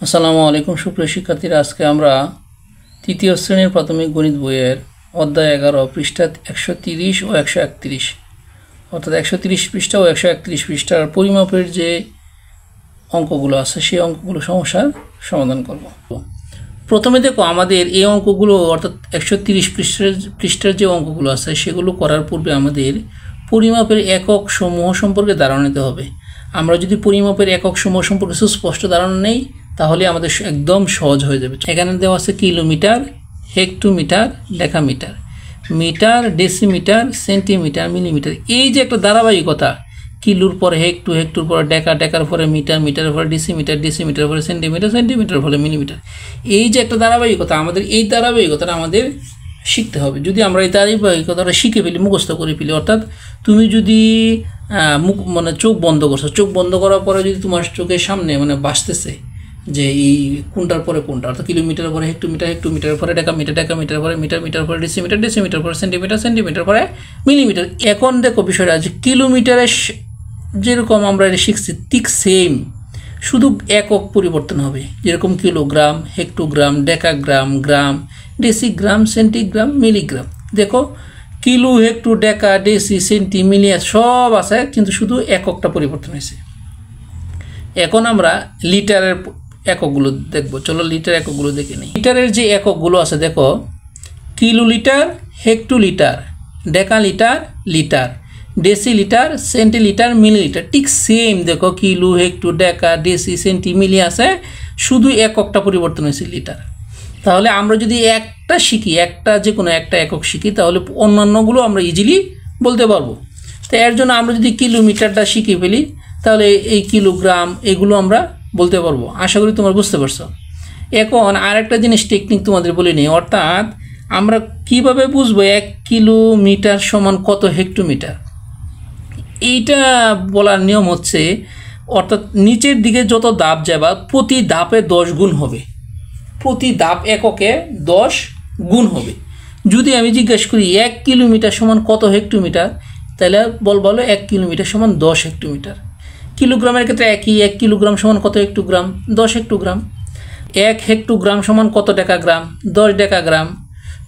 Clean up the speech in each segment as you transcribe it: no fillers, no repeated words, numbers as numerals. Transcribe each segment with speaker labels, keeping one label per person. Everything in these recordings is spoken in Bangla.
Speaker 1: আসসালামু আলাইকুম সুপ্রিয় শিক্ষার্থীরা, আজকে আমরা তৃতীয় শ্রেণীর প্রাথমিক গণিত বইয়ের অধ্যায় 11 পৃষ্ঠা 130 ও 131 অর্থাৎ 130 পৃষ্ঠা ও 131 পৃষ্ঠার পরিমাপের যে অঙ্কগুলো আছে সেই অঙ্কগুলো সমস্যার সমাধান করব। প্রথমে দেখো, আমাদের এই অঙ্কগুলো অর্থাৎ 130 পৃষ্ঠার যে অঙ্কগুলো আছে সেগুলো করার পূর্বে আমাদের পরিমাপের একক সমূহ সম্পর্কে ধারণা নিতে হবে। আমরা যদি পরিমাপের একক সমূহ সম্পর্কে সুস্পষ্ট ধারণা নেই তাহলে আমাদের একদম সহজ হয়ে যাবে। এখানে দেওয়া আছে kilometre, hectometre, decametre, metre, decimetre, centimetre, millimetre. এই যে একটা ধারাবাহিকতা, কিলোর পরে হেক্টো, হেক্টোর পরে ডেকা, ডেকার পরে মিটার, মিটারের পরে ডেসিমিটার, ডেসিমিটার পরে সেন্টিমিটার, সেন্টিমিটার পরে মিলিমিটার। এই যে একটা ধারাবাহিকতা, আমাদের এই ধারাবাহিকতাটা আমাদের শিখতে হবে। যদি আমরা এই ধারাবাহিকতাটা শিখে ফেলি, মুখস্থ করে ফেলি, অর্থাৎ তুমি যদি চোখ বন্ধ করছো, চোখ বন্ধ করার পরে যদি তোমার চোখের সামনে বাসতেছে যে এই কোনটার পরে কোনটা, অর্থাৎ কিলোমিটার পরে হেক্টোমিটার, হেক্টোমিটার পরে ডেকামিটার, ডেকামিটার পরে মিটার, মিটার পরে ডেসিমিটার, ডেসিমিটার পরে সেন্টিমিটার, সেন্টিমিটার পরে মিলিমিটার। এখন দেখো বিষয়টা আছে, কিলোমিটারের যেরকম আমরা এটা শিখছি ঠিক সেম, শুধু একক পরিবর্তন হবে। যেরকম কিলোগ্রাম, হেক্টোগ্রাম, ডেকাগ্রাম, গ্রাম, ডেসিগ্রাম, সেন্টিগ্রাম, মিলিগ্রাম। দেখো কিলো, হেক্টো, ডেকা, ডেসি, সেন্টি, মিলি সব আছে, কিন্তু শুধু এককটা পরিবর্তন হয়েছে। এখন আমরা লিটারের এককগুলো দেখব। চলো লিটার এককগুলো দেখে নিই। লিটারের যে এককগুলো আছে দেখো, kilolitre, hectolitre, decalitre, litre, decilitre, centilitre, millilitre. ঠিক সেম দেখো, কিলো, হেক্টো, ডেকা, ডেসি, সেন্টি, মিলি আছে, শুধু এককটা পরিবর্তন হয়েছে লিটার। তাহলে আমরা যদি একটা শিখি, যে কোনো একটা একক শিখি, তাহলে অন্যান্যগুলো আমরা ইজিলি বলতে পারবো। তো এর জন্য আমরা যদি কিলোমিটারটা শিখে ফেলি তাহলে এই কিলোগ্রাম এগুলো আমরা বলতে পারবো। আশা করি তোমরা বুঝতে পারছো। এখন আরেকটা জিনিস টেকনিক তোমাদের বলে নিই, অর্থাৎ আমরা কিভাবে বুঝবো 1 কিলোমিটার সমান কত হেক্টোমিটার। এইটা বলার নিয়ম হচ্ছে, অর্থাৎ নিচের দিকে যত ধাপ যাবা প্রতি ধাপে 10 গুণ হবে, প্রতি ধাপ এককে 10 গুণ হবে। যদি আমি জিজ্ঞেস করি 1 কিলোমিটার সমান কত হেক্টোমিটার, তাহলে বলবো 1 কিলোমিটার সমান 10 হেক্টোমিটার। কিলোগ্রামের ক্ষেত্রে একই, 1 কিলোগ্রাম সমান কত হেক্টোগ্রাম, 10 হেক্টোগ্রাম। 1 হেক্টোগ্রাম সমান কত ডেকাগ্রাম, 10 ডেকাগ্রাম।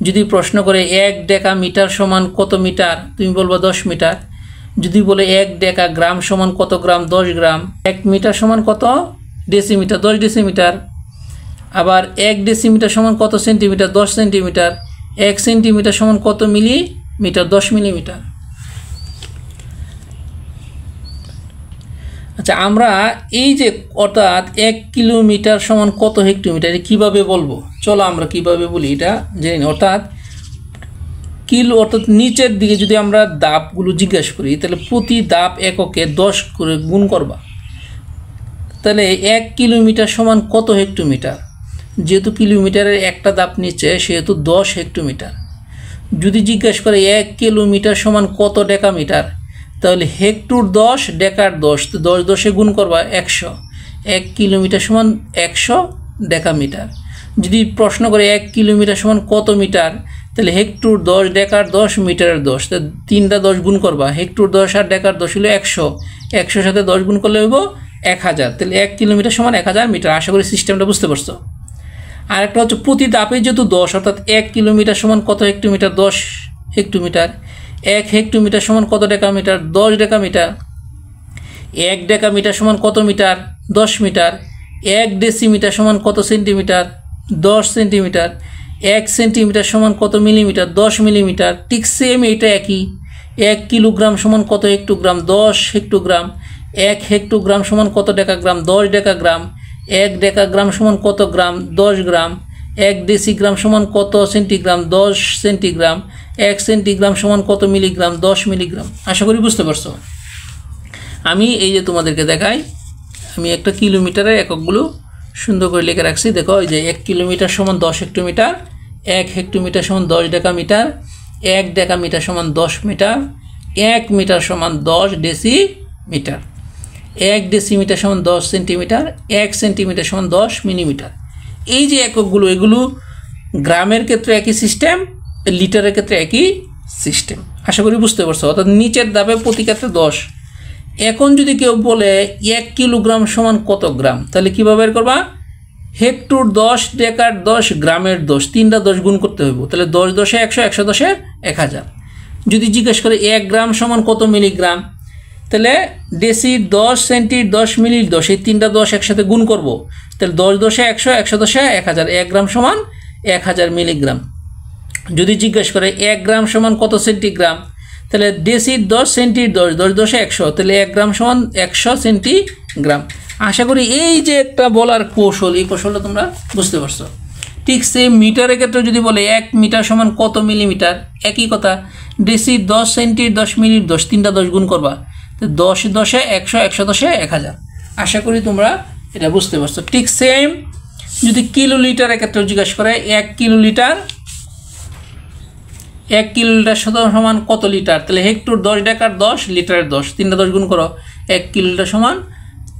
Speaker 1: যদি প্রশ্ন করে 1 ডেকামিটার সমান কত মিটার, তুমি বলবো 10 মিটার। যদি বলে 1 ডেকাগ্রাম সমান কত গ্রাম, 10 গ্রাম। 1 মিটার সমান কত ডেসিমিটার, 10 ডেসিমিটার। আবার 1 ডেসিমিটার সমান কত সেন্টিমিটার, 10 সেন্টিমিটার। 1 সেন্টিমিটার সমান কত মিলিমিটার, 10 মিলিমিটার। আচ্ছা, আমরা এই যে অর্থাৎ 1 কিলোমিটার সমান কত হেক্টোমিটার কিভাবে বলবো, চলো আমরা কিভাবে বলি এটা জেনে নিই। অর্থাৎ অর্থাৎ নিচের দিকে যদি আমরা ধাপগুলো জিজ্ঞাসা করি, তাহলে প্রতি ধাপ এককে 10 করে গুণ করবা। তাহলে 1 কিলোমিটার সমান কত হেক্টোমিটার, যেহেতু কিলোমিটারের একটা ধাপ নিচে সেহেতু 10 হেক্টোমিটার। যদি জিজ্ঞাসা করে 1 কিলোমিটার সমান কত ডেকামিটার, তাহলে হেক্টোর 10, ডেকার 10, তো 10 10-এ গুণ করবা 100। 1 কিলোমিটার সমান 100 ডেকামিটার। যদি প্রশ্ন করে 1 কিলোমিটার সমান কত মিটার, তাহলে হেক্টোর 10, ডেকার 10, মিটারের 10, তো 3টা 10 গুণ করবা। হেক্টোর 10 আর ডেকার 10 হলো 100, 100-র সাথে 10 গুণ করলে হইব 1000। তাহলে 1 কিলোমিটার সমান 1000 মিটার। আশা করি সিস্টেমটা বুঝতে পারছো। আর একটা হচ্ছে প্রতি ধাপে যেহেতু 10, অর্থাৎ 1 কিলোমিটার সমান কত হেক্টোমিটার, 10 হেক্টোমিটার। 1 হেক্টোমিটার সমান কত ডেকামিটার, 10 ডেকামিটার। 1 ডেকামিটার সমান কত মিটার, 10 মিটার। 1 ডেসিমিটার সমান কত সেন্টিমিটার, 10 সেন্টিমিটার। 1 সেন্টিমিটার সমান কত মিলিমিটার, 10 মিলিমিটার। ঠিক সেম এটা একই। 1 কিলোগ্রাম সমান কত হেক্টোগ্রাম, 10 হেক্টোগ্রাম। 1 হেক্টোগ্রাম সমান কত ডেকাগ্রাম, 10 ডেকাগ্রাম। 1 ডেকাগ্রাম সমান কত গ্রাম, 10 গ্রাম। 1 ডেসিগ্রাম সমান কত সেন্টিগ্রাম, 10 সেন্টিগ্রাম। 1 সেন্টিগ্রাম সমান কত মিলিগ্রাম, 10 মিলিগ্রাম। আশা করি বুঝতে পারছো। আমি এই যে তোমাদেরকে দেখাই, আমি একটা কিলোমিটারের এককগুলো সুন্দর করে লিখে রাখছি। দেখো এই যে 1 কিলোমিটার সমান 10 হেক্টোমিটার, 1 হেক্টোমিটার সমান 10 ডেকামিটার, 1 ডেকামিটার সমান 10 মিটার, 1 মিটার সমান 10 ডেসিমিটার, 1 ডেসিমিটার সমান 10 সেন্টিমিটার, 1 সেন্টিমিটার সমান 10 মিলিমিটার। এই যে এককগুলো, এগুলো গ্রামের ক্ষেত্রে একই সিস্টেম, লিটারের ক্ষেত্রে একই সিস্টেম। আশা করি বুঝতে পারছো। অর্থাৎ নিচের ধাপে প্রতি ক্ষেত্রে 10। এখন যদি কেউ বলে 1 কিলোগ্রাম সমান কত গ্রাম, তাহলে কীভাবে বের করবা, হেক্টর 10, ডেকার 10, গ্রামের 10, তিনটা 10 গুণ করতে হইব। তাহলে 10 10 100, 100 10 1000। যদি জিজ্ঞেস করে 1 গ্রাম সমান কত মিলিগ্রাম, তাহলে ডেসি 10, সেন্টি 10, মিলি 10, এই তিনটা 10 একসাথে গুণ করব। তাহলে 10 10 100, 100 10 1000, 1 গ্রাম সমান 1000 মিলিগ্রাম। যদি জিজ্ঞেস করে 1 গ্রাম সমান কত সেন্টিগ্রাম, তাহলে ডেসি 10, সেন্টি 10, 10 10 100, তাহলে 1 গ্রাম সমান 100 সেন্টিগ্রাম। আশা করি এই যে একটা বলার কৌশল, এই কৌশলটা তোমরা বুঝতে পারছো। ঠিক সেম মিটারের ক্ষেত্রে যদি বলে 1 মিটার সমান কত মিলিমিটার, একই কথা, ডেসি 10, সেন্টি 10, মিলি 10, তিনটা 10 গুণ করবা, তো 10 10 100, 100 10 1000। আশা করি তোমরা এটা বুঝতে পারছো। ঠিক সেম যদি কিলোলিটারের ক্ষেত্রে জিজ্ঞাসা করে 1 কিলোলিটার, 1 কিলোলিটার সমান কত লিটার, তাহলে হেক্টর 10, ডেকার 10, লিটারের 10, তিনটা 10 গুণ করো, 1 কিলোলিটার সমান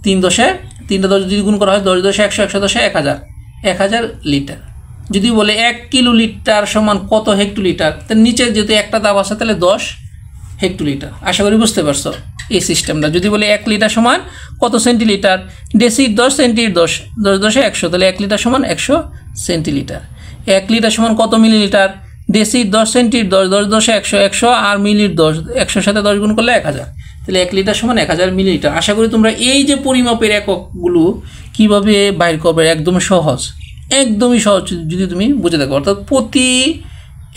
Speaker 1: 3 10, তিনটা 10 যদি গুণ করা হয় 10 10 100, 100 10 1000, 1000 লিটার। যদি বলে 1 কিলোলিটার সমান কত হেক্টোলিটার, তার নিচে যেহেতু একটা দাব আছে তাহলে 10 হেক্টোলিটার। আশা করি বুঝতে পারছো এই সিস্টেমটা। যদি বলে 1 লিটার সমান কত সেন্টিলিটার, ডেসি 10, সেন্টি 10, 10 10 100, তাহলে 1 লিটার সমান 100 সেন্টিলিটার। 1 লিটার সমান কত মিলিলিটার, ডেসি 10, সেন্টি 10, 10 10 100, 100 আর মিলির 10, 100 সাথে 10 গুণ করলে 1000, তাহলে 1 লিটার সমান 1000 মিলিলিটার। আশা করি তোমরা এই যে পরিমাপের এককগুলো কিভাবে বাইর করবে একদম সহজ, একদমই সহজ যদি তুমি বুঝে থাকো। অর্থাৎ প্রতি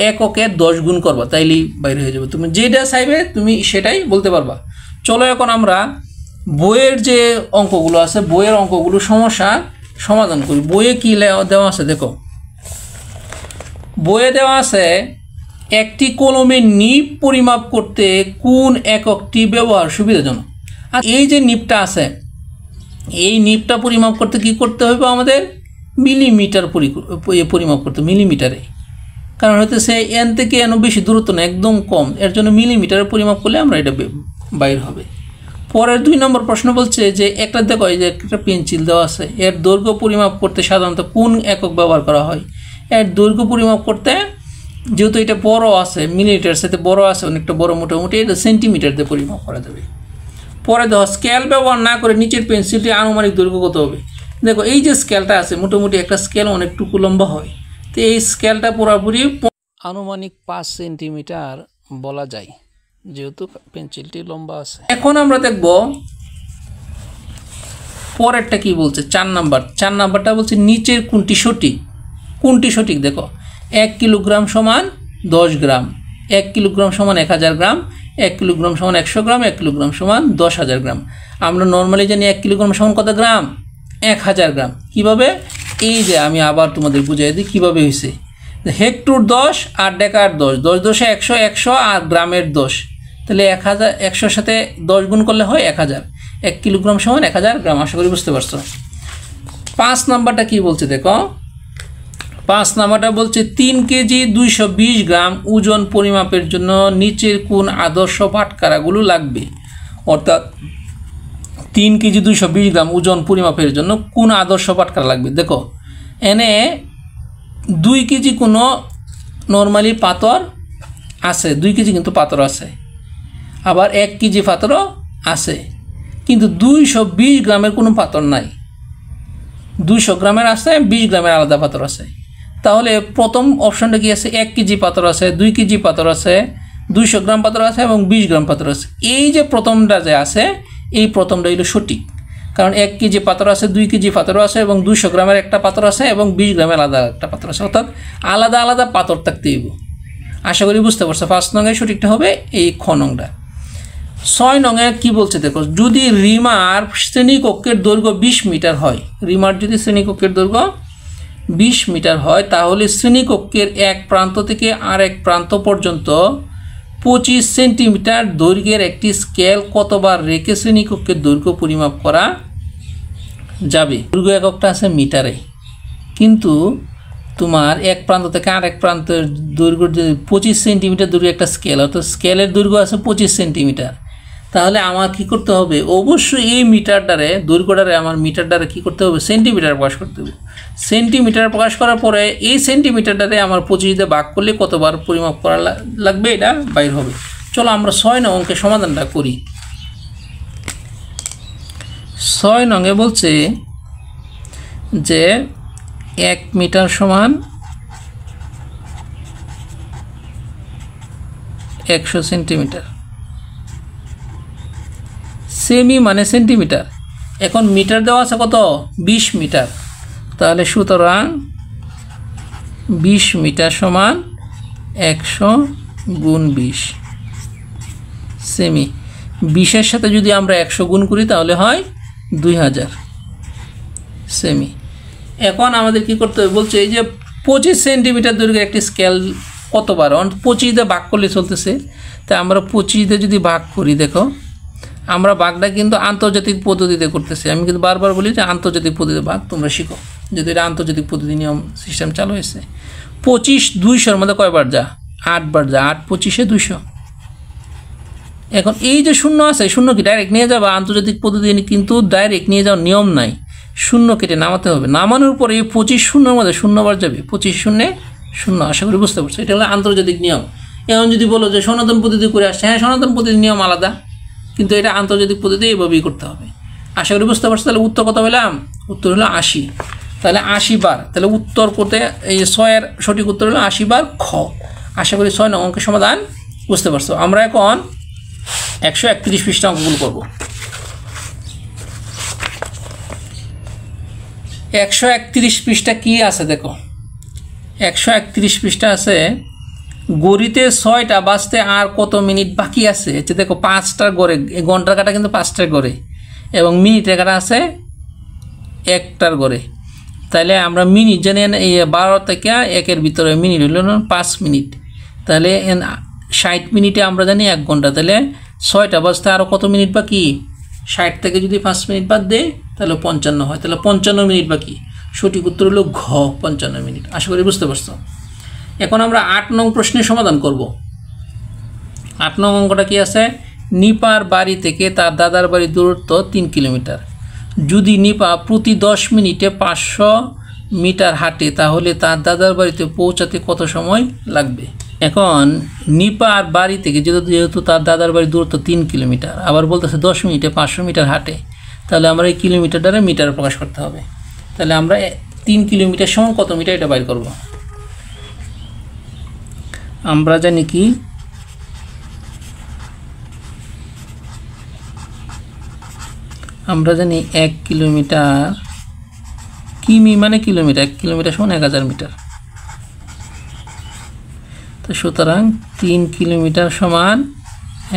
Speaker 1: এককে 10 গুণ করবা, তাইলেই বাইরে হয়ে যাবে। তুমি যেটা চাইবে তুমি সেটাই বলতে পারবা। চলো এখন আমরা বইয়ের যে অঙ্কগুলো আছে, বইয়ের অঙ্কগুলো সমস্যা সমাধান করি। বইয়ে কি দেওয়া আছে দেখো। বইয়ে দেওয়া আছে একটি কলমের নিব পরিমাপ করতে কোন এককটি ব্যবহার সুবিধাজনক। আর এই যে নিবটা আছে, এই নিবটা পরিমাপ করতে কি করতে হবে আমাদের, মিলিমিটার পরিমাপ করতে, মিলিমিটারে। কারণ হচ্ছে এন থেকে এন বেশি দূরত্ব না, একদম কম, এর জন্য মিলিমিটারে পরিমাপ করলে আমরা এটা বাইর হবে। পরের 2 নম্বর প্রশ্ন বলছে যে একটা দেখো, এই যে একটা পেন্সিল দেওয়া আছে, এর দৈর্ঘ্য পরিমাপ করতে সাধারণত কোন একক ব্যবহার করা হয়। এর দৈর্ঘ্য পরিমাপ করতে যেহেতু এটা বড় আছে, মিলিমিটার সাথে বড় আছে, অনেকটা বড়, মোটামুটি এটা সেন্টিমিটার দিয়ে পরিমাপ করা যাবে। পরে দেখো স্কেল ব্যবহার না করে নিচের পেন্সিলটি আনুমানিক দৈর্ঘ্য কত হবে। দেখো এই যে স্কেলটা আছে, মোটামুটি একটা স্কেল অনেকটুকু লম্বা হয়, তো এই স্কেলটা পুরোপুরি আনুমানিক 5 সেন্টিমিটার বলা যায়, যেহেতু পেন্সিলটি লম্বা আছে। এখন আমরা দেখব পরেরটা কি বলছে। 4 নাম্বারটা বলছে নিচের কোনটি সঠিক। কোনটি সঠিক দেখো, 1 কিলোগ্রাম সমান 10 গ্রাম, 1 কিলোগ্রাম সমান 1000 গ্রাম, 1 কিলোগ্রাম সমান 100 গ্রাম, 1 কিলোগ্রাম সমান 10,000 গ্রাম। আমরা নর্মালি জানি 1 কিলোগ্রাম সমান কত গ্রাম, 1000 গ্রাম। কিভাবে, এই যে আমি আবার তোমাদের বুঝিয়ে দিই কিভাবে হয়েছে। হেক্টর 10 আর ডেকার 10, 10 10 100, 100 আর গ্রামের 10, তাহলে 1000, 100 সাথে 10 গুণ করলে হয় 1000, 1 কিলোগ্রাম সমান 1000 গ্রাম। আশা করি বুঝতে পারছো। 5 নাম্বারটা কি বলছে দেখো। 5 নাম্বারটা বলছে 3 কেজি 220 গ্রাম ওজন পরিমাপের জন্য নিচের কোন আদর্শ বাটখারাগুলো লাগবে। অর্থাৎ 3 কেজি 220 গ্রাম ওজন পরিমাপের জন্য কোন আদর্শ বাটখারা লাগবে। দেখো এনে 2 কেজি কোনো নর্মালি পাথর আছে, 2 কেজি কিন্তু পাথর আছে, আবার 1 কেজি পাথরও আছে, কিন্তু 220 গ্রামের কোনো পাথর নাই। 200 গ্রামের আছে, 20 গ্রামের আলাদা পাথর আছে। তাহলে প্রথম অপশনটা কি আছে, 1 কেজি পাথর আছে, 2 কেজি পাথর আছে, 200 গ্রাম পাথর আছে এবং 20 গ্রাম পাথর আছে। এই যে প্রথমটা যে আছে, এই প্রথমটা হলো সঠিক। কারণ 1 কেজি পাথর আছে, 2 কেজি পাথরও আছে এবং 200 গ্রামের একটা পাথর আছে এবং 20 গ্রামের আলাদা একটা পাথর আছে। অর্থাৎ আলাদা আলাদা পাথর থাকতে হইব। আশা করি বুঝতে পারছো। 5 নংয়ের সঠিকটা হবে এই খ নংটা। 6 নংয়ে কি বলছে দেখো, যদি রিমার শ্রেণীকক্ষের দৈর্ঘ্য 20 মিটার হয়, রিমার যদি শ্রেণীকক্ষের দৈর্ঘ্য 20 মিটার হয়, তাহলে শ্রেণীকক্ষের এক প্রান্ত থেকে আরেক প্রান্ত পর্যন্ত 25 সেন্টিমিটার দৈর্ঘ্যের একটি স্কেল কতবার রেখে শ্রেণীকক্ষের দৈর্ঘ্য পরিমাপ করা যাবে। দৈর্ঘ্য এককটা আছে মিটারে, কিন্তু তোমার এক প্রান্ত থেকে আরেক প্রান্তের দৈর্ঘ্য 25 সেন্টিমিটার দৈর্ঘ্য একটা স্কেল, অর্থাৎ স্কেলের দৈর্ঘ্য আছে 25 সেন্টিমিটার। তাহলে আমার কি করতে হবে, অবশ্যই এই মিটারটারে, দৈর্ঘ্যটারে আমার মিটারটারে কি করতে হবে, সেন্টিমিটার প্রকাশ করতে হবে। সেন্টিমিটার প্রকাশ করার পরে এই সেন্টিমিটারটারে আমার 25 দিয়ে ভাগ করলে কতবার পরিমাপ করা লাগবে এটা বাইর হবে। চলো আমরা 6 নং অঙ্কের সমাধানটা করি। 6 নংয়ে বলছে যে 1 মিটার সমান 100 সেন্টিমিটার। সেমি মানে সেন্টিমিটার, এখন মিটার দেওয়া আছে কত 20 মিটার, তাহলে সুতরাং 20 মিটার সমান 100 গুণ 20 সেমি। 20-এর সাথে যদি আমরা 100 গুণ করি তাহলে হয় 2000 সেমি। এখন আমাদের কি করতে হবে বলছে, এই যে 25 সেন্টিমিটার দৈর্ঘ্যের একটি স্কেল কতবার 25 দিয়ে ভাগ করলে চলতেছে, তাই আমরা 25 দিয়ে যদি ভাগ করি, দেখো আমরা ভাগটা কিন্তু আন্তর্জাতিক পদ্ধতিতে করতেছি। আমি কিন্তু বারবার বলি যে আন্তর্জাতিক পদ্ধতিতে ভাগ তোমরা শিখো, যদি এটা আন্তর্জাতিক পদ্ধতি নিয়ম সিস্টেম চালু হয়েছে। 25 200-এর মধ্যে কয়বার যা 8 বার যা, 8 25-এ 200। এখন এই যে শূন্য আছে, শূন্য কি ডাইরেক্ট নিয়ে যাবে? আন্তর্জাতিক পদ্ধতি কিন্তু ডাইরেক্ট নিয়ে যাওয়ার নিয়ম নাই, শূন্য কেটে নামাতে হবে। নামানোর পরে এই 25 শূন্যের মধ্যে শূন্যবার যাবে, 25 শূন্যে 0। আশা করি বুঝতে পারছো, এটা হলো আন্তর্জাতিক নিয়ম। এখন যদি বলো যে সনাতন পদ্ধতি করে আসছে, হ্যাঁ সনাতন পদ্ধতির নিয়ম আলাদা, কিন্তু এটা আন্তর্জাতিক পদ্ধতি এইভাবেই করতে হবে। আশা করি বুঝতে পারছো। তাহলে উত্তর কত পেলাম? উত্তর হলো 80। তাহলে 80 বার, তাহলে উত্তর করতে এই 6-এর সঠিক উত্তর হলো 80 বার খ। আশা করি 6 নং অঙ্কের সমাধান বুঝতে পারছো। আমরা এখন 131 পৃষ্ঠা অঙ্কগুলো করবো। 131 পৃষ্ঠা কি আছে দেখো, 131 পৃষ্ঠা আছে, গড়িতে 6টা বাজতে আর কত মিনিট বাকি আছে। দেখো 5টার গড়ে, ঘন্টার কাটা কিন্তু 5টার গড়ে, এবং মিনিটের কাটা আছে 1টার গড়ে। তাহলে আমরা মিনিট জানি এই 12 থেকে 1-এর ভিতরে মিনিট হলো 5 মিনিট, তাহলে 60 মিনিটে আমরা জানি 1 ঘন্টা। তাহলে 6টা বাজতে আরও কত মিনিট বাকি? 60 থেকে যদি 5 মিনিট বাদ দেয় তাহলে 55 হয়, তাহলে 55 মিনিট বাকি। সঠিক উত্তর হলো ঘ, 55 মিনিট। আশা করি বুঝতে পারছো। এখন আমরা 8 নং প্রশ্নের সমাধান করব। 8 নং অঙ্কটা কি আছে? নিপার বাড়ি থেকে তার দাদার বাড়ির দূরত্ব 3 কিলোমিটার। যদি নিপা প্রতি 10 মিনিটে 500 মিটার হাঁটে, তাহলে তার দাদার বাড়িতে পৌঁছাতে কত সময় লাগবে? এখন নিপার বাড়ি থেকে যেহেতু তার দাদার বাড়ির দূরত্ব 3 কিলোমিটার, আবার বলতেছে 10 মিনিটে 500 মিটার হাঁটে, তাহলে আমরা এই কিলোমিটারটারে মিটারে প্রকাশ করতে হবে। তাহলে আমরা 3 কিলোমিটার সমান কত মিটার এটা বাইর করব। আমরা জানি কি, আমরা জানি 1 কিলোমিটার কিমি মানে কিলোমিটার, 1 কিলোমিটার সমান 1000 মিটার। তো সুতরাং 3 কিলোমিটার সমান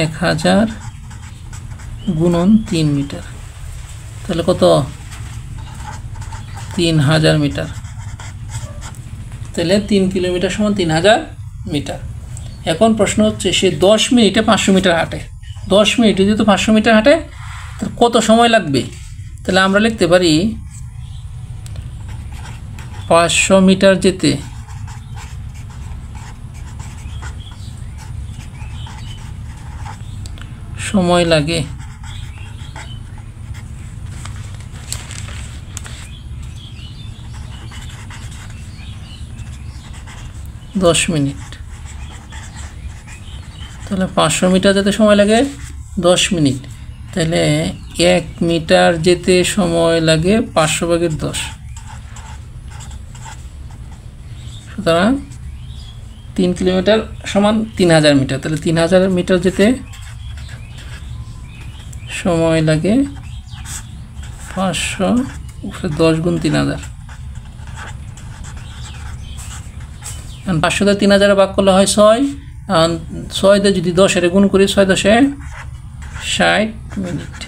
Speaker 1: 1000 গুণন 3 মিটার, তাহলে কত? 3000 মিটার। তাহলে 3 কিলোমিটার সমান 3000 মিটার। এখন প্রশ্ন হচ্ছে, সে 10 মিনিটে 500 মিটার হাঁটে। 10 মিনিটে যেহেতু 500 মিটার হাঁটে, তাহলে কত সময় লাগবে? তাহলে আমরা লিখতে পারি 500 মিটার যেতে সময় লাগে 10 মিনিট। তাহলে 500 মিটার যেতে সময় লাগে 10 মিনিট, তাহলে 1 মিটার যেতে সময় লাগে 500/10। সুতরাং 3 কিলোমিটার সমান 3000 মিটার, তাহলে 3000 মিটার যেতে সময় লাগে 500 10 গুণ 3000। 500 দিয়ে 3000 ভাগ করলে হয় 6, 6 দিয়ে যদি 10-এর গুণ করি 6 10-এ 60 মিনিট।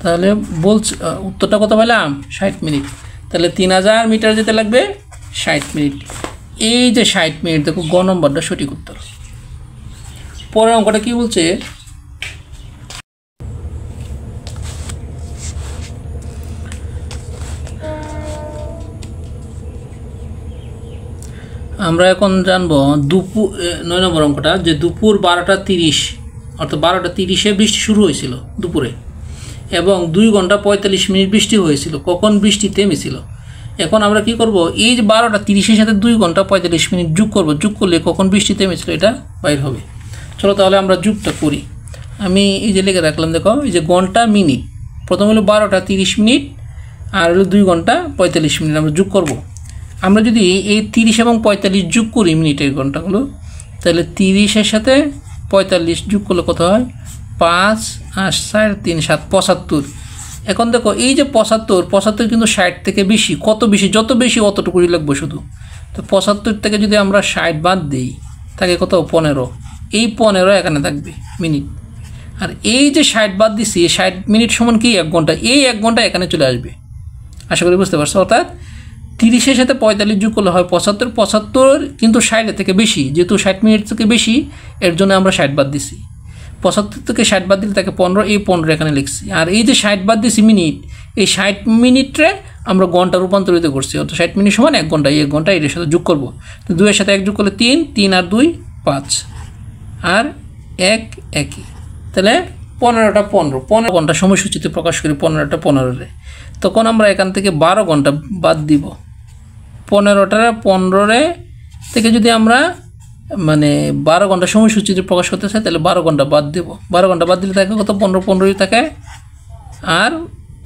Speaker 1: তাহলে বলছে উত্তরটা কত পেলাম? 60 মিনিট। তাহলে 3000 মিটার যেতে লাগবে 60 মিনিট। এই যে 60 মিনিট, দেখো গ নম্বরটা সঠিক উত্তর। পরের অঙ্কটা কি বলছে, আমরা এখন জানবো দুপুর 9 নম্বর অঙ্কটা, যে দুপুর 12টা 30, অর্থাৎ 12টা 30-এ বৃষ্টি শুরু হয়েছিল দুপুরে, এবং 2 ঘন্টা 45 মিনিট বৃষ্টি হয়েছিল। কখন বৃষ্টি থেমেছিল? এখন আমরা কি করব, এই যে 12টা 30-এর সাথে 2 ঘন্টা 45 মিনিট যোগ করব, যোগ করলে কখন বৃষ্টি থেমেছিল এটা বাইর হবে। চলো তাহলে আমরা যোগটা করি। আমি এই যে লিখে রাখলাম, দেখো এই যে ঘন্টা মিনিট, প্রথম হলো 12টা 30 মিনিট, আর হলো 2 ঘন্টা 45 মিনিট আমরা যোগ করব। আমরা যদি এই 30 এবং 45 যোগ করি মিনিটের ঘন্টাগুলো, তাহলে 30-এর সাথে 45 যোগ করলে কত হয়? 5 আর 4 3 7 75। এখন দেখো এই যে 75 কিন্তু 60 থেকে বেশি। কত বেশি? যত বেশি অতটুকুই লাগবে শুধু। তো 75 থেকে যদি আমরা 60 বাদ দিই, থাকে কত? 15। এই 15 এখানে থাকবে মিনিট। আর এই যে 60 বাদ দিছি, 60 মিনিট সমান কি? 1 ঘন্টা। এই 1 ঘন্টা এখানে চলে আসবে। আশা করি বুঝতে পারছো। অর্থাৎ 30-এর সাথে 45 যোগ করলে হয় 75। 75 কিন্তু 60 থেকে বেশি, যেহেতু 60 মিনিট থেকে বেশি, এর জন্য আমরা 60 বাদ দিছি। 75 থেকে 60 বাদ দিলে তাকে 15, এই 15 এখানে লিখছি। আর এই যে 60 বাদ দিছি মিনিট, এই 60 মিনিটে আমরা ঘন্টা রূপান্তরিত করছি। অর্থাৎ 60 মিনিট সমান 1 ঘন্টা। এই 1 ঘন্টা এর সাথে যোগ করব। তো 2 এর সাথে 1 যোগ করলে 3, 3 আর 2 5, আর 1 একই। তাহলে 15টা 15 ঘন্টা সময়সূচিতে প্রকাশ করি 15টা 15-রে। তখন আমরা এখান থেকে 12 ঘন্টা বাদ দিব। 15টা 15-রে থেকে যদি আমরা মানে 12 ঘন্টা সময়সূচিতে প্রকাশ করতে চাই, তাহলে 12 ঘন্টা বাদ দেব। 12 ঘন্টা বাদ দিলে থাকে কত? 15 15ই থাকে। আর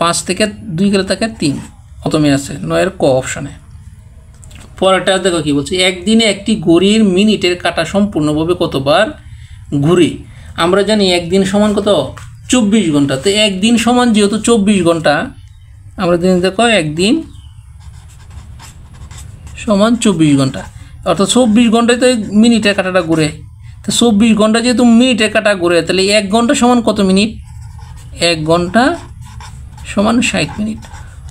Speaker 1: 5 থেকে 2 গেলে থাকে 3। প্রথমে আছে 9-এর ক অপশানে। পরেরটা দেখো কি বলছে, একদিনে একটি ঘড়ির মিনিটের কাঁটা সম্পূর্ণভাবে কতবার ঘুরে? আমরা জানি একদিন সমান কত? 24 ঘন্টা। তো একদিন সমান যেহেতু 24 ঘন্টা, আমরা দেখো একদিন সমান 24 ঘন্টা। অর্থাৎ 24 ঘন্টায় তো মিনিটের কাঁটাটা ঘুরে। তো 24 ঘন্টা যেহেতু মিনিটের কাঁটা ঘুরে, তাহলে 1 ঘন্টা সমান কত মিনিট? 1 ঘন্টা সমান 60 মিনিট।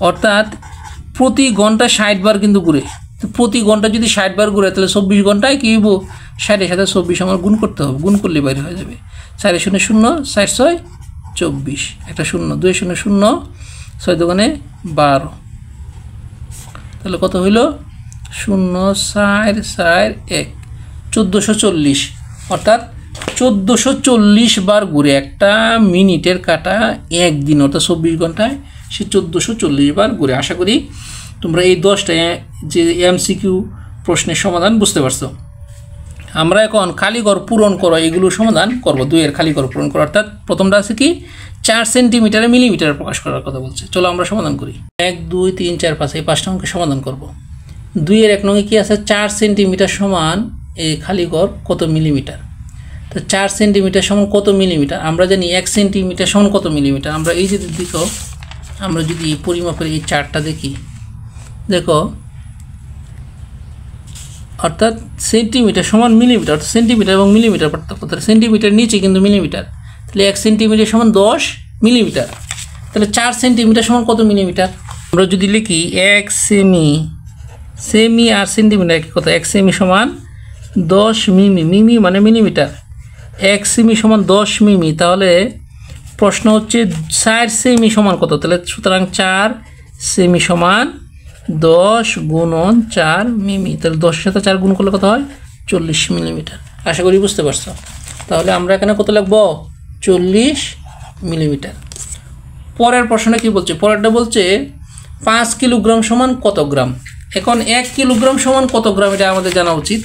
Speaker 1: অর্থাৎ প্রতি ঘন্টা 60 বার কিন্তু ঘুরে। তো প্রতি ঘন্টা যদি 60 বার ঘুরে, তাহলে 24 ঘন্টায় কী হইব? 60-এর সাথে 24 আমার গুণ করতে হবে। গুণ করলে বাইরে হয়ে যাবে। 4 0 0, 4 6 24, একটা 0, 2 0 0, 6 2 12। তাহলে কত হইল? 0 4 4 1, 1440। অর্থাৎ 1440 বার ঘুরে একটা মিনিটের কাঁটা একদিন, অর্থাৎ 24 ঘন্টায় সে 1440 বার ঘুরে। আশা করি তোমরা এই 10টা যে এমসিকিউ প্রশ্নের সমাধান বুঝতে পারছো। আমরা এখন খালিঘর পূরণ করো এগুলো সমাধান করব। 2-এর খালিঘর পূরণ করো। অর্থাৎ প্রথমটা আছে কি? 4 সেন্টিমিটারে মিলিমিটারে প্রকাশ করার কথা বলছে। চলো আমরা সমাধান করি। 1 2 3 4 5 এই 5টা অঙ্কের সমাধান করব। 2-এর 1 নং কি আছে? 4 সেন্টিমিটার সমান এই খালিঘর কত মিলিমিটার। তো 4 সেন্টিমিটার সমান কত মিলিমিটার? আমরা জানি 1 সেন্টিমিটার সমান কত মিলিমিটার। আমরা এই যে দেখো, আমরা যদি এই পরিমাপের এই চার্টটা দেখি, দেখো অর্থাৎ সেন্টিমিটার সমান মিলিমিটার। অর্থাৎ সেন্টিমিটার এবং মিলিমিটার পার্থক্য। তাহলে সেন্টিমিটার নিচে কিন্তু মিলিমিটার। তাহলে 1 সেন্টিমিটার সমান 10 মিলিমিটার। তাহলে 4 সেন্টিমিটার সমান কত মিলিমিটার? আমরা যদি লিখি 1 সেমি, সেমি আর সেন্টিমিটার একই কথা। 1 সেমি সমান 10 মিমি, মিমি মানে মিলিমিটার। 1 সেমি সমান 10 মিমি। তাহলে প্রশ্ন হচ্ছে 4 সেমি সমান কত? তাহলে সুতরাং 4 সেমি সমান 10 গুণন 4 মিমি। তাহলে 10-এর সাথে 4 গুণ করলে কত হয়? 40 মিলিমিটার। আশা করি বুঝতে পারছো। তাহলে আমরা এখানে কত লিখবো? 40 মিলিমিটার। পরের প্রশ্নটা কি বলছে? পরেরটা বলছে 5 কিলোগ্রাম সমান কত গ্রাম। এখন 1 কিলোগ্রাম সমান কত গ্রাম, এটা আমাদের জানা উচিত।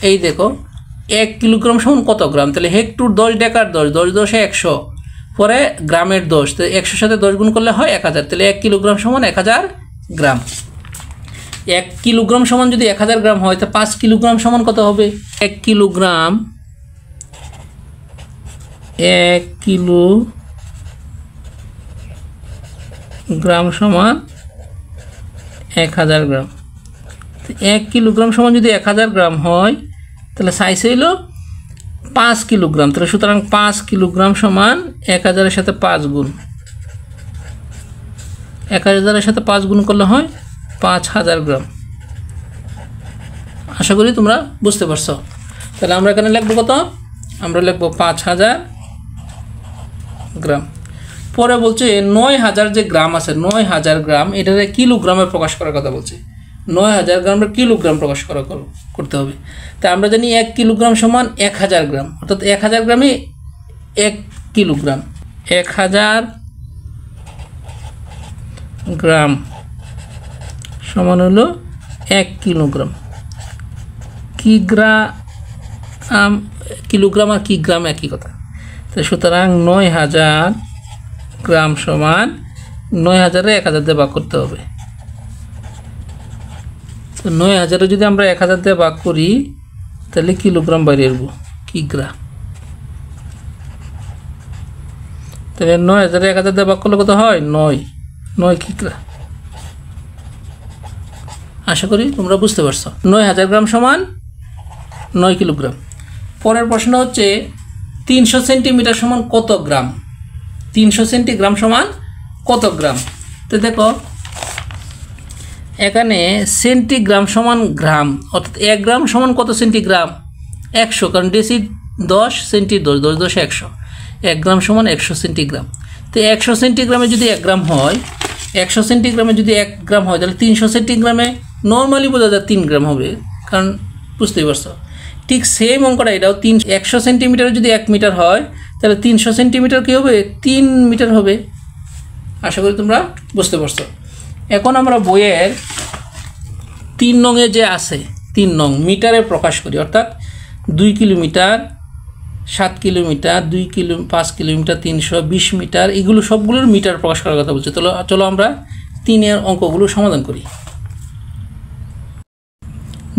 Speaker 1: এই দেখো 1 কিলোগ্রাম সমান কত গ্রাম। তাহলে হেক্টর 10 ডেকার 10, 10 10 100, পরে গ্রামের 10। তো 100-এর সাথে 10 গুণ করলে হয় 1000। তাহলে 1 কিলোগ্রাম সমান 1000 গ্রাম। 1 কিলোগ্রাম সমান যদি 1000 গ্রাম হয়, তো 5 কিলোগ্রাম সমান কত হবে? 1 কিলোগ্রাম, 1 কিলোগ্রাম সমান 1000 গ্রাম। 1 কিলোগ্রাম সমান যদি 1000 গ্রাম হয়, তাহলে সাইজ হইল 5 কিলোগ্রাম। তাহলে সুতরাং 5 কিলোগ্রাম সমান 1000-এর সাথে 5 গুণ। 1000-এর সাথে 5 গুণ করলে হয় 5000 গ্রাম। আশা করি তোমরা বুঝতে পারছো। তাহলে আমরা এখানে লিখবো কত? আমরা লিখবো 5000 গ্রাম। পরে বলছে 9000 যে গ্রাম আছে, 9000 গ্রাম এটাকে কিলোগ্রামে প্রকাশ করার কথা বলছে। 9000 গ্রামের কিলোগ্রাম প্রকাশ করতে হবে। তাই আমরা জানি 1 কিলোগ্রাম সমান 1000 গ্রাম। অর্থাৎ 1000 গ্রামে 1 কিলোগ্রাম। 1000 গ্রাম সমান হলো 1 কিলোগ্রাম। কিলোগ্রাম আর কিগ্রাম একই কথা। তো সুতরাং 9000 গ্রাম সমান 9000-এ 1000 দিয়ে ভাগ করতে হবে। তো 9000-এ যদি আমরা 1000 দিয়ে ভাগ করি তাহলে কিলোগ্রাম বাইরে আসবো, কিগ্রা। তাহলে 9000-এ 1000 দিয়ে ভাগ করলে কত হয়? 9 কিগ্রা। আশা করি তোমরা বুঝতে পারছো। 9000 গ্রাম সমান 9 কিলোগ্রাম। পরের প্রশ্ন হচ্ছে 300 সেন্টিমিটার সমান কত গ্রাম? 300 সেন্টিগ্রাম সমান কত গ্রাম? তো দেখো এখানে সেন্টিগ্রাম সমান গ্রাম, অর্থাৎ 1 গ্রাম সমান কত সেন্টিগ্রাম? 100, কারণ ডেসি 10, সেন্টি 10, 10 10 100। 1 গ্রাম সমান 100 সেন্টিগ্রাম। তো 100 সেন্টিগ্রামে যদি 1 গ্রাম হয়, 100 সেন্টিগ্রামে যদি 1 গ্রাম হয়, তাহলে 300 সেন্টিগ্রামে নর্মালি বোঝা যায় 3 গ্রাম হবে, কারণ বুঝতেই পারছো। ঠিক সেম অঙ্কটা এটাও 100 সেন্টিমিটার যদি 1 মিটার হয়, তাহলে 300 সেন্টিমিটার কী হবে? 3 মিটার হবে। আশা করি তোমরা বুঝতে পারছো। এখন আমরা বইয়ের 3 নংয়ে যে আছে, 3 নং মিটারে প্রকাশ করি, অর্থাৎ 2 kilometre, 7 kilometre, 2 kilo, 5 kilometre, 320 metre, এগুলো সবগুলোর মিটার প্রকাশ করার কথা বলছে। চলো আমরা 3-এর অঙ্কগুলো সমাধান করি।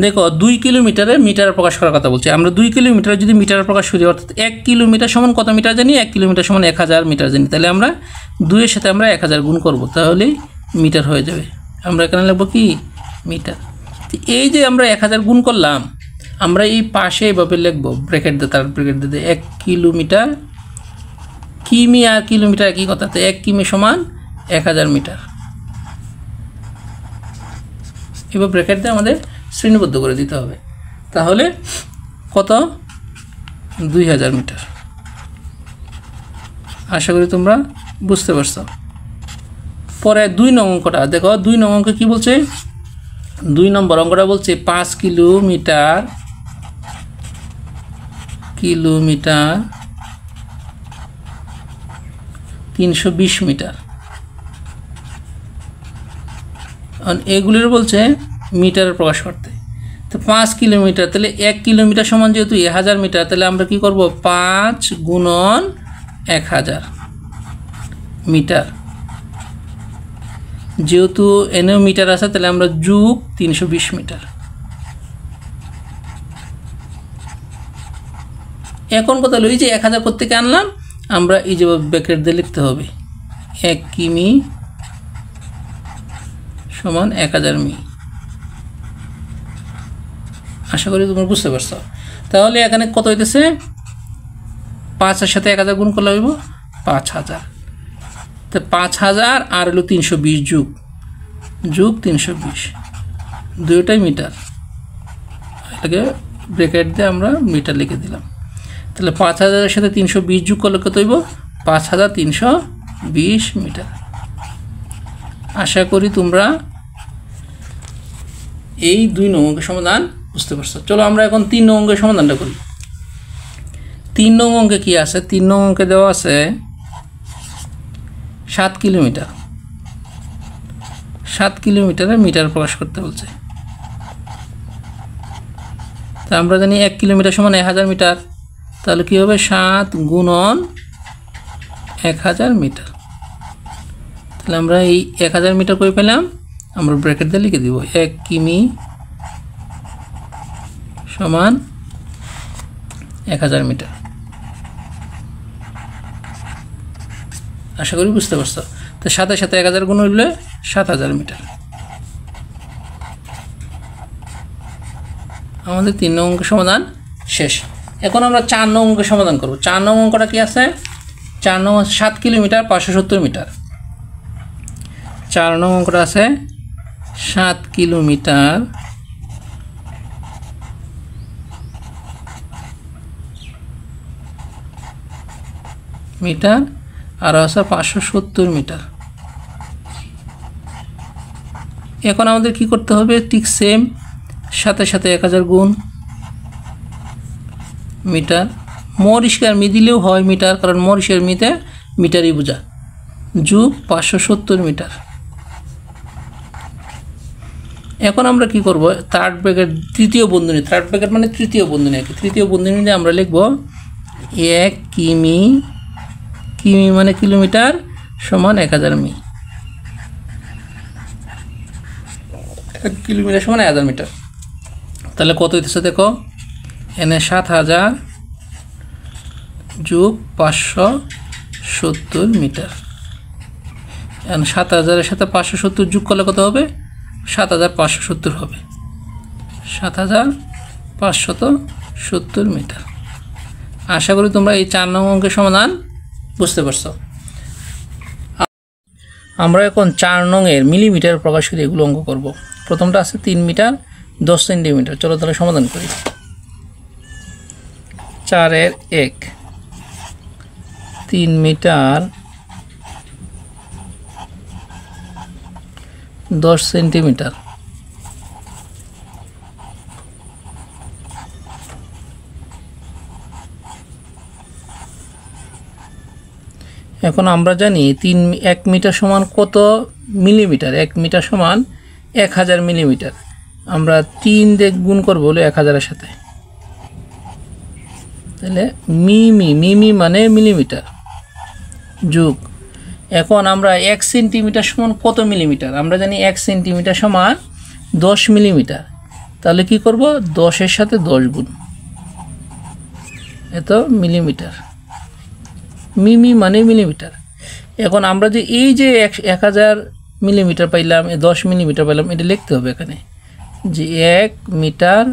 Speaker 1: দেখো 2 কিলোমিটারে মিটার প্রকাশ করার কথা বলছে। আমরা 2 কিলোমিটারে যদি মিটার প্রকাশ করি, অর্থাৎ 1 কিলোমিটার সমান কত মিটার জানি? 1 কিলোমিটার সমান 1000 মিটার জানি। তাহলে আমরা 2-এর সাথে আমরা 1000 গুণ করব, তাহলেই মিটার হয়ে যাবে। আমরা এখানে লিখব কি? মিটার। এই যে আমরা 1000 গুণ করলাম, আমরা এই পাশে এভাবে লিখব, ব্র্যাকেট দিয়ে, তার ব্র্যাকেট দিয়ে 1 কিলোমিটার, কিমি আর কিলোমিটার একই কথা। তো 1 কিমি সমান 1000 মিটার। এবার ব্র্যাকেট দিয়ে আমাদের শ্রেণীবদ্ধ করে দিতে হবে। তাহলে কত? 2000 মিটার। আশা করি তোমরা বুঝতে পারছো। পরে 2 নং অঙ্কটা দেখো। 2 নং অঙ্কে কী বলছে? 2 নম্বর অঙ্কটা বলছে 5 কিলোমিটার 320 মিটার। এগুলির বলছে মিটারে প্রকাশ করতে। তো 5 কিলোমিটার, তাহলে 1 কিলোমিটার সমান যেহেতু 1000 মিটার, তাহলে আমরা কি করব? 5 গুণন 1000 মিটার। যেহেতু এনেও মিটার আছে, তাহলে আমরা যোগ 320 মিটার। এখন কথা হলো, এই যে 1000 প্রত্যেকে আনলাম, আমরা এই যে ব্র্যাকেট দিয়ে লিখতে হবে 1 কিমি সমান 1000 মি। আশা করি তোমরা বুঝতে পারছো। তাহলে এখানে কত হইতেছে? 5-এর সাথে 1000 গুণ করলে হইব 5000। তো 5000 আর হলো 320 যোগ 320, দুটোটাই মিটার। এটাকে ব্র্যাকেট দিয়ে আমরা মিটার লিখে দিলাম। তাহলে 5000-এর সাথে 320 যোগ করলে কত হইব? 5320 মিটার। আশা করি তোমরা এই 2 নং অঙ্কের সমাধান বুঝতে পারছো। চলো আমরা এখন 3 নং অঙ্কের সমাধানটা করি। 3 নং অঙ্কে কি আছে? 3 নং অঙ্কে দেওয়া আছে 7 কিলোমিটার। 7 কিলোমিটারে মিটার প্রকাশ করতে বলছে। তা আমরা জানি 1 কিলোমিটার সমান 1000 মিটার। তাহলে কী হবে? 7 গুণন 1000 মিটার। তাহলে আমরা এই 1000 মিটার করে পেলাম, আমরা ব্র্যাকেট দিয়ে লিখে দিব 1 কিমি সমান 1000 মিটার। আশা করি বুঝতে পারছো। তো 7-এর সাথে 1000 গুণ হইলে 7000 মিটার। আমাদের 3 নং অঙ্কের সমাধান শেষ। এখন আমরা 4 নং অঙ্কের সমাধান করব। 4 নং অঙ্কটা কি আছে? 4 নং 7 কিলোমিটার 570 মিটার। 4 নং অঙ্কটা আছে 7 কিলোমিটার মিটার আর আছে 570 মিটার। এখন আমাদের কি করতে হবে? ঠিক সেম, সাথে সাথে 1000 গুণ মিটার। মোর স্কয়ার মি দিলেও হয় মিটার, কারণ মোর স্কয়ার মিতে মিটারই বোঝা, যোগ 570 মিটার। এখন আমরা কি করব? থার্ড ব্র্যাকেট, তৃতীয় বন্ধনী, থার্ড ব্র্যাকেট মানে তৃতীয় বন্ধনী। তৃতীয় বন্ধনীতে আমরা লিখব 1 কিমি, কিমি মানে কিলোমিটার, সমান 1000 মি। 1 কিলোমিটার সমান 1000 মিটার। তাহলে কত হইতেছে দেখো, এনে 7000 যোগ 570 মিটার। 7000-এর সাথে 570 যোগ করলে কত হবে? 7570 হবে। 7570 মিটার। আশা করি তোমরা এই 4 নং অঙ্কের সমাধান বুঝতে পারছো। আমরা এখন 4 নং এর মিলিমিটার প্রকাশ করে এগুলো অঙ্ক করব। প্রথমটা আছে 3 মিটার 10 সেন্টিমিটার। চলো তাহলে সমাধান করি। 4 এর 1, 3 মিটার 10 সেন্টিমিটার। এখন আমরা জানি 1 মিটার সমান কত মিলিমিটার। 1 মিটার সমান 1000 মিলিমিটার। আমরা 3 দিয়ে গুণ করবো হলো 1000-এর সাথে। তাহলে মিমি মানে মিলিমিটার যোগ। এখন আমরা 1 সেন্টিমিটার সমান কত মিলিমিটার? আমরা জানি 1 সেন্টিমিটার সমান 10 মিলিমিটার। তাহলে কি করব? 10-এর সাথে 10 গুণ, এত মিলিমিটার। মিমি মানে মিলিমিটার। এখন আমরা যে এই যে 1000 মিলিমিটার পাইলাম, 10 মিলিমিটার পাইলাম, এটা লিখতে হবে এখানে যে 1 মিটার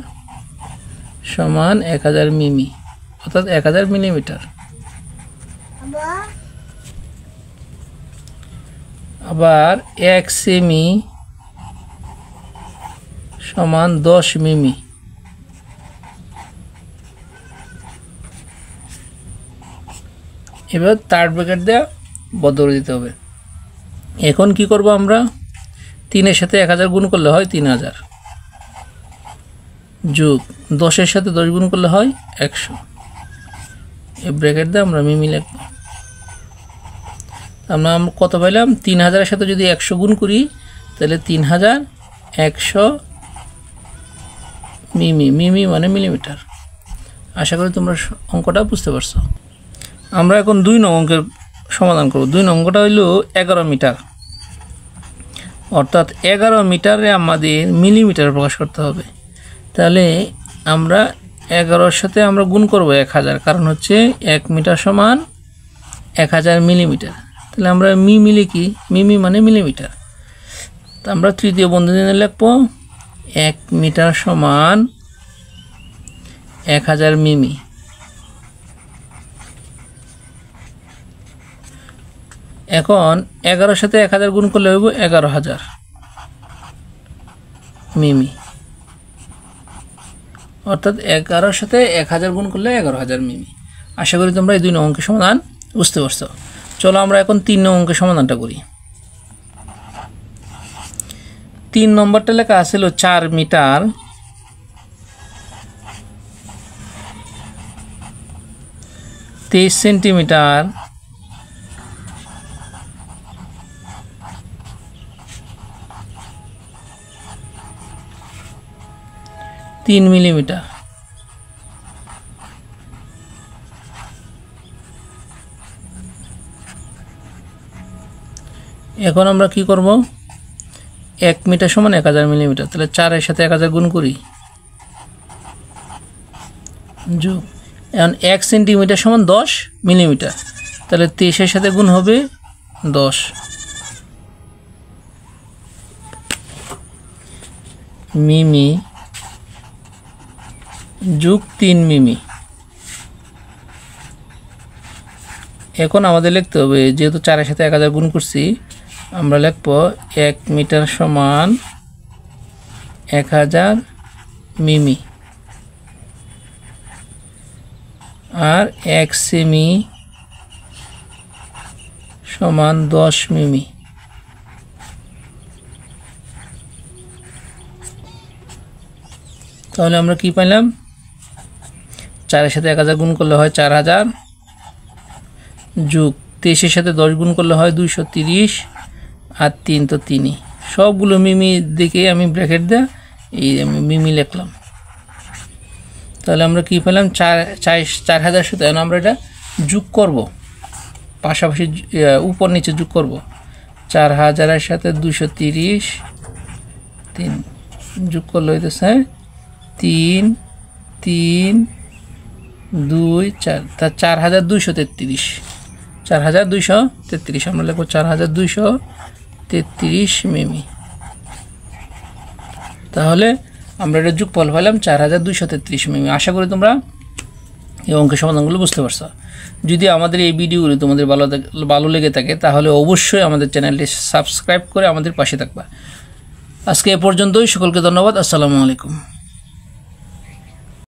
Speaker 1: সমান 1000 মিমি, অর্থাৎ 1000 মিলিমিটার। আবার 1 সেমি সমান 10 মিমি। এবার থার্ড ব্র্যাকেট দিয়ে বদলে দিতে হবে। এখন কি করব আমরা? 3-এর সাথে 1000 গুণ করলে হয় 3000 যোগ 10-এর সাথে 10 গুণ করলে হয় 100। এই ব্র্যাকেট দিয়ে আমরা মিমি লিখব। আমরা কত পাইলাম? 3000-এর সাথে যদি 100 গুণ করি তাহলে 3100 মিমি মানে মিলিমিটার। আশা করি তোমরা অঙ্কটা বুঝতে পারছো। আমরা এখন 2 নং অঙ্কের সমাধান করব। 2 নং অঙ্কটা হইল 11 মিটার, অর্থাৎ 11 মিটারে আমাদের মিলিমিটার প্রকাশ করতে হবে। তাহলে আমরা 11-এর সাথে আমরা গুণ করব 1000, কারণ হচ্ছে 1 মিটার সমান 1000 মিলিমিটার। তাহলে আমরা মিমি লিখি, মিমি মানে মিলিমিটার। তো আমরা তৃতীয় বন্ধনীতে লিখব 1 মিটার সমান 1000 মিমি। এখন 11-এর সাথে 1000 গুণ করলে হইব 11000 মিমি, অর্থাৎ 11-এর সাথে 1000 গুণ করলে 11000 মিমি। আশা করি তোমরা এই 2 নং অঙ্কের সমাধান বুঝতে পারছো। চলো আমরা এখন 3 নং অঙ্কের সমাধানটা করি। 3 নম্বরটা লেখা আছিল 4 মিটার 23 সেন্টিমিটার 3 মিলিমিটার। এখন আমরা কি করব? 1 মিটার সমান 1000 মিলিমিটার। তাহলে 4-এর সাথে 1000 গুণ করি যোগ। এখন 1 সেন্টিমিটার সমান 10 মিলিমিটার। তাহলে 23-এর সাথে গুণ হবে 10 মিমি যোগ 3 মিমি। এখন আমাদের লিখতে হবে, যেহেতু 4-এর সাথে 1000 গুণ করছি, আমরা লিখব 1 মিটার সমান 1000 মিমি, আর 1 সেমি সমান 10 মিমি। তাহলে আমরা কি পাইলাম? 4-এর সাথে 1000 গুণ করলে হয় 4000 যোগ 23-এর সাথে 10 গুণ করলে হয় 230, আর 3 তো 3ই। সবগুলো মিমি দেখে আমি ব্র্যাকেট দিয়ে এই আমি মিমি লিখলাম। তাহলে আমরা কি পেলাম? 4000 সাথে আমরা এটা যোগ করব, পাশাপাশি উপর নিচে যোগ করব। 4000-এর সাথে 230, 3 যোগ করলে হইতেছে 3 3 2 4 তা 4233 4233 আমরা লিখব 4233 মিমি। তাহলে আমরা এটা যোগফল পেলাম 4233 মিমি। আশা করি তোমরা এই অঙ্কের সমাধানগুলো বুঝতে পারছো। যদি আমাদের এই ভিডিওগুলো তোমাদের ভালো লেগে থাকে তাহলে অবশ্যই আমাদের চ্যানেলটি সাবস্ক্রাইব করে আমাদের পাশে থাকবা। আজকে এ পর্যন্তই, সকলকে ধন্যবাদ। আসসালামু আলাইকুম।